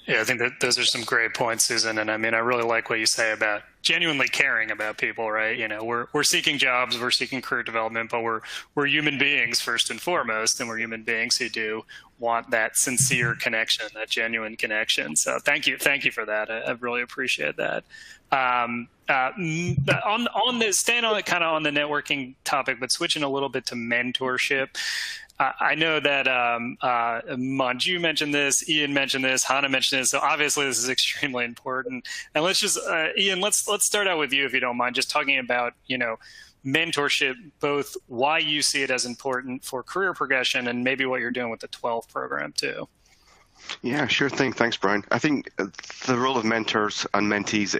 Yeah, I think that those are some great points, Susan. And I mean, I really like what you say about genuinely caring about people, right? We're seeking jobs, we're seeking career development, but we're human beings first and foremost, and we're human beings who do want that sincere connection, that genuine connection. So thank you for that. I really appreciate that. On the staying on kind of on the networking topic, but switching a little bit to mentorship. I know that Manju mentioned this, Ian mentioned this, Hannah mentioned this, so obviously this is extremely important. And let's just, Ian, let's start out with you, if you don't mind, just talking about, mentorship, both why you see it as important for career progression and maybe what you're doing with the 12 program too. Yeah, sure thing. Thanks, Brian. I think the role of mentors and mentees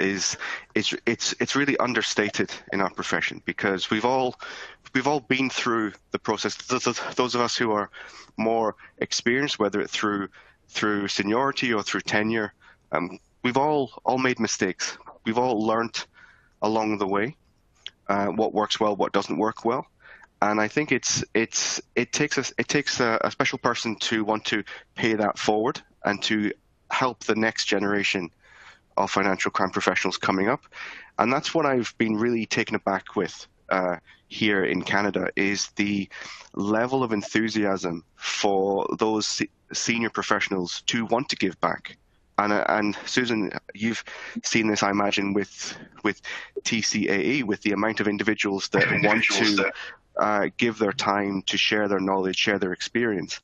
it's really understated in our profession, because we've all been through the process. Those of us who are more experienced, whether it's through seniority or through tenure, we've all made mistakes. We've all learned along the way what works well, what doesn't work well. And I think it takes a special person to want to pay that forward and to help the next generation of financial crime professionals coming up. And that's what I've been really taken aback with here in Canada, is the level of enthusiasm for those senior professionals to want to give back. And Susan, you've seen this, I imagine, with TCAE, with the amount of individuals that want to give their time to share their knowledge, share their experience.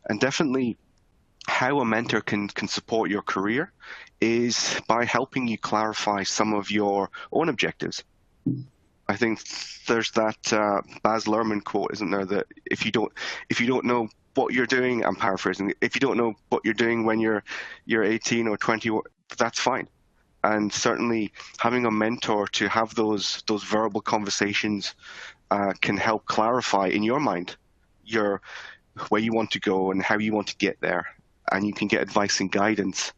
And definitely how a mentor can support your career is by helping you clarify some of your own objectives. I think there's that Baz Luhrmann quote, isn't there, that if you don't know what you're doing, I'm paraphrasing, if you don't know what you're doing when you're 18 or 20, that's fine. and certainly having a mentor to have those verbal conversations can help clarify in your mind where you want to go and how you want to get there, and you can get advice and guidance.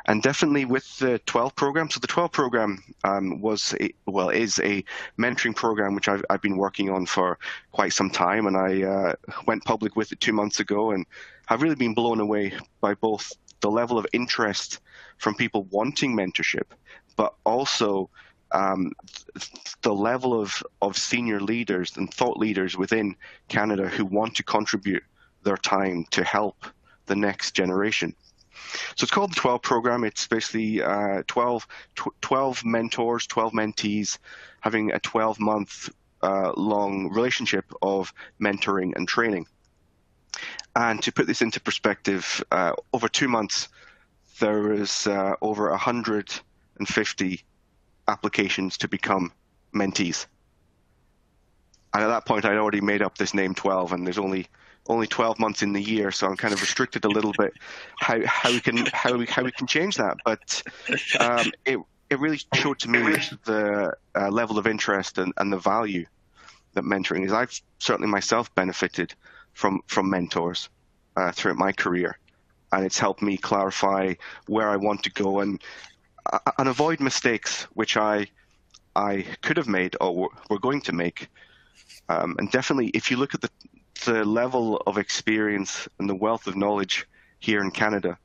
And definitely with the 12 program. So the 12 program is a mentoring program which I've been working on for quite some time, and I went public with it 2 months ago, and I've really been blown away by both the level of interest from people wanting mentorship, but also the level of senior leaders and thought leaders within Canada who want to contribute their time to help the next generation. So it's called the 12 program. It's basically 12 mentors, 12 mentees having a 12-month long relationship of mentoring and training. And to put this into perspective, over 2 months, there is over 150 applications to become mentees. And at that point, I'd already made up this name 12, and there's only 12 months in the year, so I'm kind of restricted a little bit how we can change that. But it really showed to me the level of interest and the value that mentoring is. I've certainly myself benefited from mentors throughout my career, and it's helped me clarify where I want to go and avoid mistakes which I could have made or were going to make. And definitely, if you look at the level of experience and the wealth of knowledge here in Canada,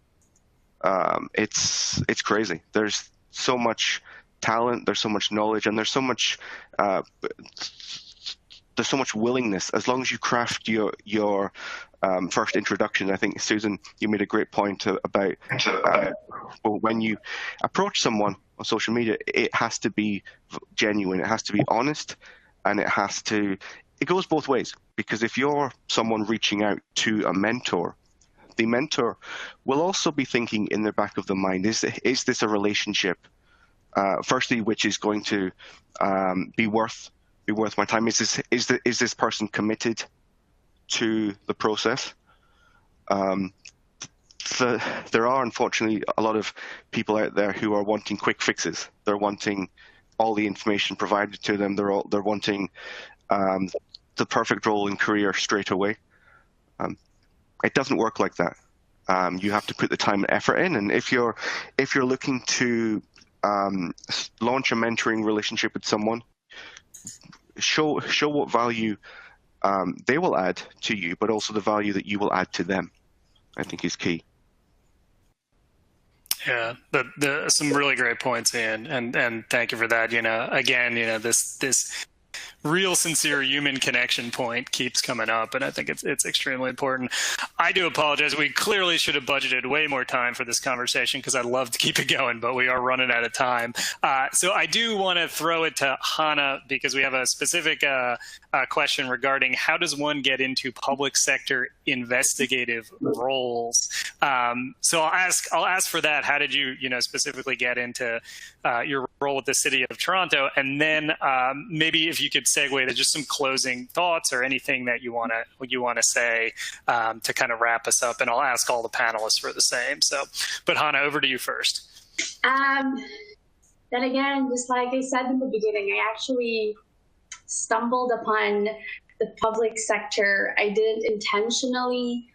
it's crazy. There's so much talent, there's so much knowledge, and there's so much willingness. As long as you craft your first introduction. I think, Susan, you made a great point about when you approach someone on social media, it has to be genuine, it has to be honest, and it goes both ways. Because if you're someone reaching out to a mentor, the mentor will also be thinking in the back of the mind, is this a relationship, firstly, which is going to be worth my time? Is this person committed to the process? There are unfortunately a lot of people out there who are wanting quick fixes. They're wanting all the information provided to them. They're wanting the perfect role in career straight away. It doesn't work like that. You have to put the time and effort in, and if you're looking to launch a mentoring relationship with someone, show what value they will add to you, but also the value that you will add to them, I think is key. Yeah, some really great points, Ian, and thank you for that. Again, this real sincere human connection point keeps coming up, and I think it's extremely important. I do apologize. We clearly should have budgeted way more time for this conversation because I'd love to keep it going, but we are running out of time. So I do want to throw it to Yana because we have a specific question regarding how does one get into public sector investigative roles. So I'll ask for that. How did you specifically get into your role with the City of Toronto, and then maybe if you could segue to just some closing thoughts or anything that you want to say to kind of wrap us up, and I'll ask all the panelists for the same. So, but Yana, over to you first. Then again, just like I said in the beginning, I actually stumbled upon the public sector. I didn't intentionally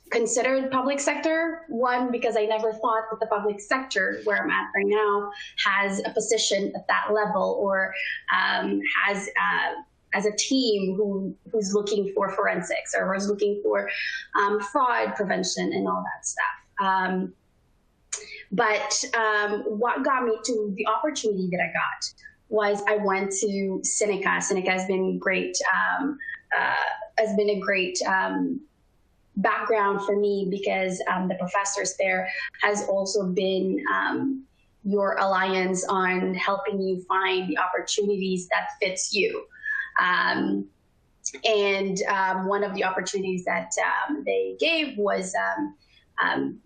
considered public sector. One, because I never thought that the public sector, where I'm at right now, has a position at that level, or has a team who's looking for forensics, or who's looking for fraud prevention and all that stuff. But what got me to the opportunity that I got was I went to Seneca. Seneca has been great. Has been a great background for me because the professors there has also been your alliance on helping you find the opportunities that fits you. And one of the opportunities that they gave was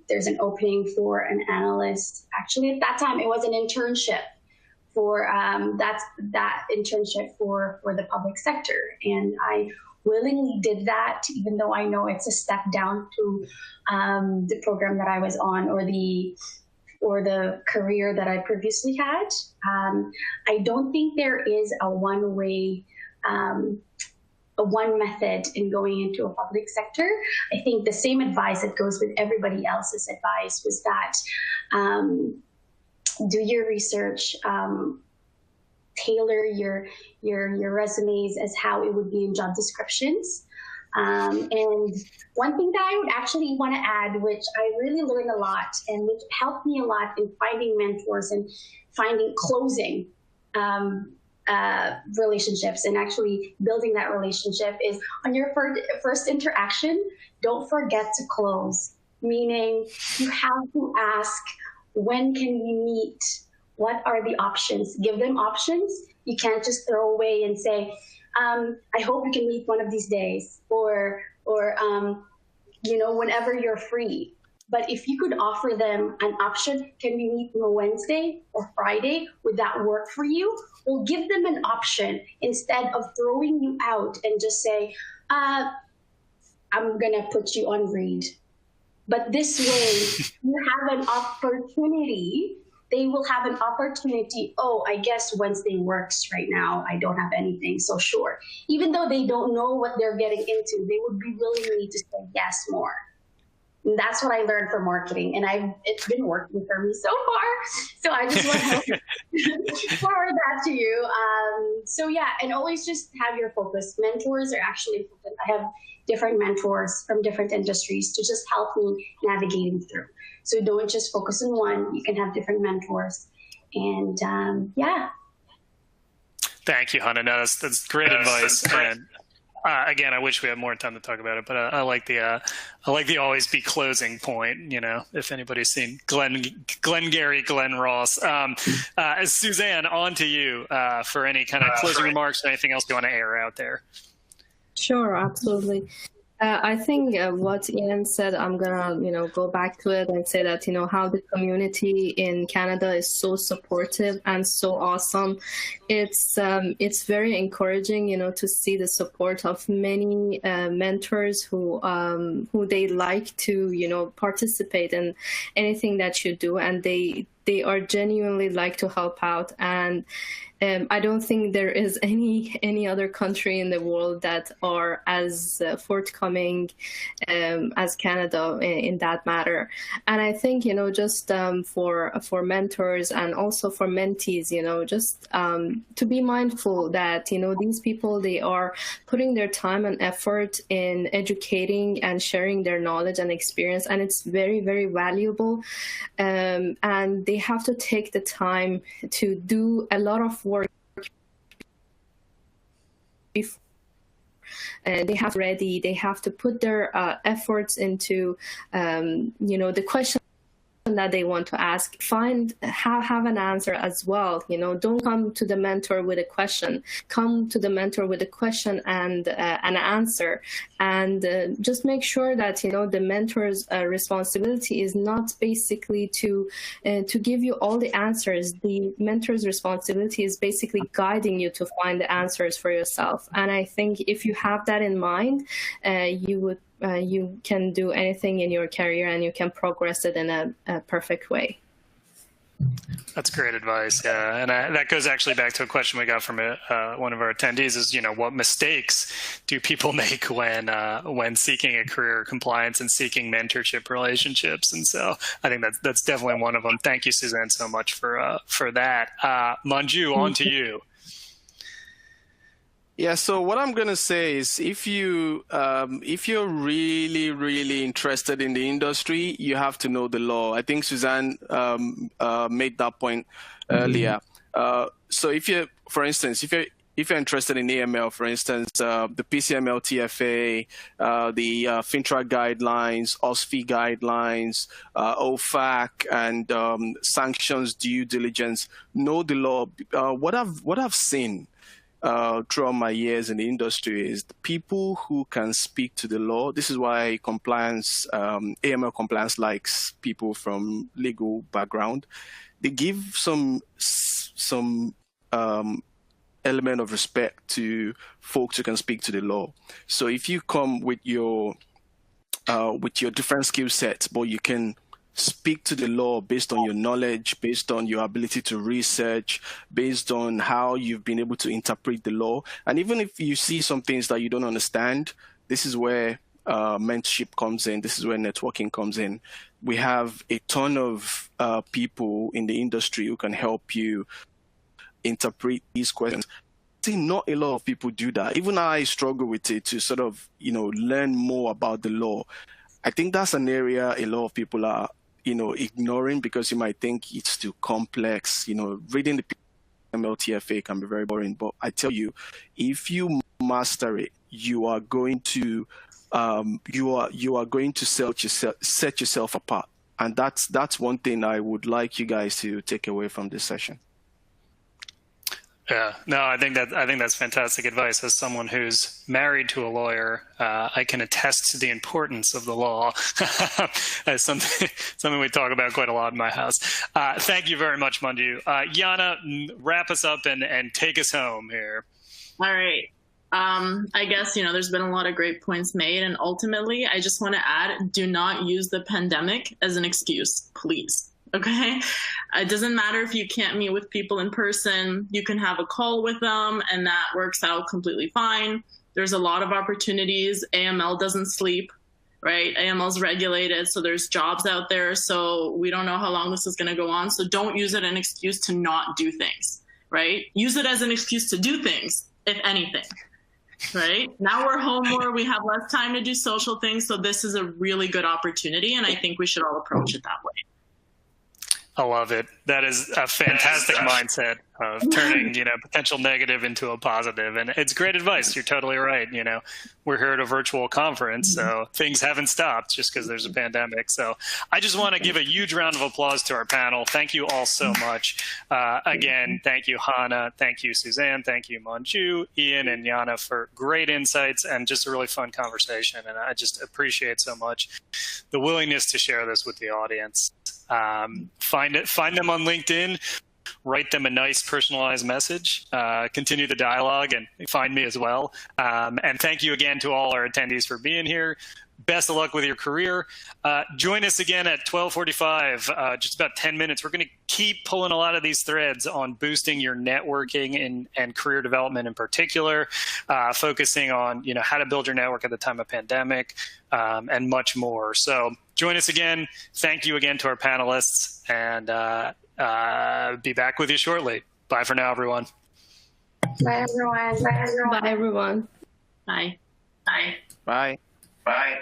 there's an opening for an analyst. Actually, at that time, it was an internship for that internship for the public sector, and I willingly did that, even though I know it's a step down to the program that I was on, or the or the career that I previously had. I don't think there is a one way, a one method in going into a public sector. I think the same advice that goes with everybody else's advice was that do your research, tailor your resumes as how it would be in job descriptions. And one thing that I would actually want to add, which I really learned a lot and which helped me a lot in finding mentors and closing relationships and actually building that relationship, is on your first interaction, don't forget to close. Meaning you have to ask, when can we meet? What are the options? Give them options. You can't just throw away and say, I hope we can meet one of these days, or whenever you're free. But if you could offer them an option, can we meet on a Wednesday or Friday? Would that work for you? Well, give them an option instead of throwing you out and just say, I'm going to put you on read. But this way, you have an opportunity. They will have an opportunity. Oh, I guess Wednesday works right now. I don't have anything, so sure. Even though they don't know what they're getting into, they would be willing to say yes more. And that's what I learned from marketing, and it's been working for me so far. So I just want to forward that to you. So yeah, and always just have your focus. Mentors are actually important. I have different mentors from different industries to just help me navigating through. So don't just focus on one. You can have different mentors. And yeah. Thank you, Hannah. No, that's great advice. And again, I wish we had more time to talk about it, but I like the always be closing point. If anybody's seen Glenn Ross. Suzanne, on to you for any kind of closing remarks or anything else you want to air out there. Sure, absolutely. I think what Ian said, I'm gonna, go back to it and say that, how the community in Canada is so supportive and so awesome. It's very encouraging, to see the support of many mentors who they like to, participate in anything that you do, and they are genuinely like to help out. And I don't think there is any other country in the world that are as forthcoming as Canada in that matter. And I think, just for mentors and also for mentees, just to be mindful that, these people, they are putting their time and effort in educating and sharing their knowledge and experience. And it's very, very valuable. And they have to take the time to do a lot of work before. They have to put their efforts into, the question that they want to ask, have an answer as well. Don't come to the mentor with a question. Come to the mentor with a question and an answer, and just make sure that the mentor's responsibility is not basically to give you all the answers. The mentor's responsibility is basically guiding you to find the answers for yourself. And I think if you have that in mind, you can do anything in your career and you can progress it in a perfect way. That's great advice. Yeah. And that goes actually back to a question we got from one of our attendees is, what mistakes do people make when seeking a career compliance and seeking mentorship relationships? And so I think that's definitely one of them. Thank you, Suzanne, so much for that. Manju, on to you. Yeah, so what I'm going to say is if you're really, really interested in the industry, you have to know the law. I think Suzanne made that point earlier. So if you're interested in AML, for instance, the PCML TFA, the FinTrack guidelines, OSFI guidelines, OFAC, and sanctions due diligence, know the law. What I've seen throughout my years in the industry is the people who can speak to the law. This is why compliance, AML compliance likes people from legal background. They give some element of respect to folks who can speak to the law. So if you come with your different skill sets, but you can speak to the law based on your knowledge, based on your ability to research, based on how you've been able to interpret the law. And even if you see some things that you don't understand, this is where mentorship comes in. This is where networking comes in. We have a ton of people in the industry who can help you interpret these questions. See, not a lot of people do that. Even I struggle with it to sort of, learn more about the law. I think that's an area a lot of people are, ignoring because you might think it's too complex. Reading the MLTFA can be very boring, but I tell you, if you master it, you are going to set yourself apart. And that's one thing I would like you guys to take away from this session. Yeah, no, I think that's fantastic advice. As someone who's married to a lawyer, I can attest to the importance of the law. As something we talk about quite a lot in my house. Thank you very much, Manju. Yana, wrap us up and take us home here. All right. I guess, there's been a lot of great points made. And ultimately, I just want to add, do not use the pandemic as an excuse, please. Okay. It doesn't matter if you can't meet with people in person. You can have a call with them and that works out completely fine. There's a lot of opportunities. AML doesn't sleep, right? AML is regulated. So there's jobs out there. So we don't know how long this is going to go on. So don't use it as an excuse to not do things, right? Use it as an excuse to do things, if anything. Right now we're home more. We have less time to do social things. So this is a really good opportunity. And I think we should all approach it that way. I love it. That is a fantastic mindset of turning, potential negative into a positive. And it's great advice. You're totally right. We're here at a virtual conference, so things haven't stopped just because there's a pandemic. So I just want to give a huge round of applause to our panel. Thank you all so much. Again, thank you, Hannah. Thank you, Suzanne. Thank you, Manju, Ian, and Yana for great insights and just a really fun conversation. And I just appreciate so much the willingness to share this with the audience. Find them on LinkedIn, write them a nice personalized message, continue the dialogue, and find me as well. And thank you again to all our attendees for being here. Best of luck with your career. Join us again at 12:45, just about 10 minutes. We're going to keep pulling a lot of these threads on boosting your networking and career development in particular, focusing on how to build your network at the time of pandemic, and much more. So join us again. Thank you again to our panelists, and be back with you shortly. Bye for now, everyone. Bye, everyone. Bye, everyone. Bye, everyone. Bye. Bye. Bye.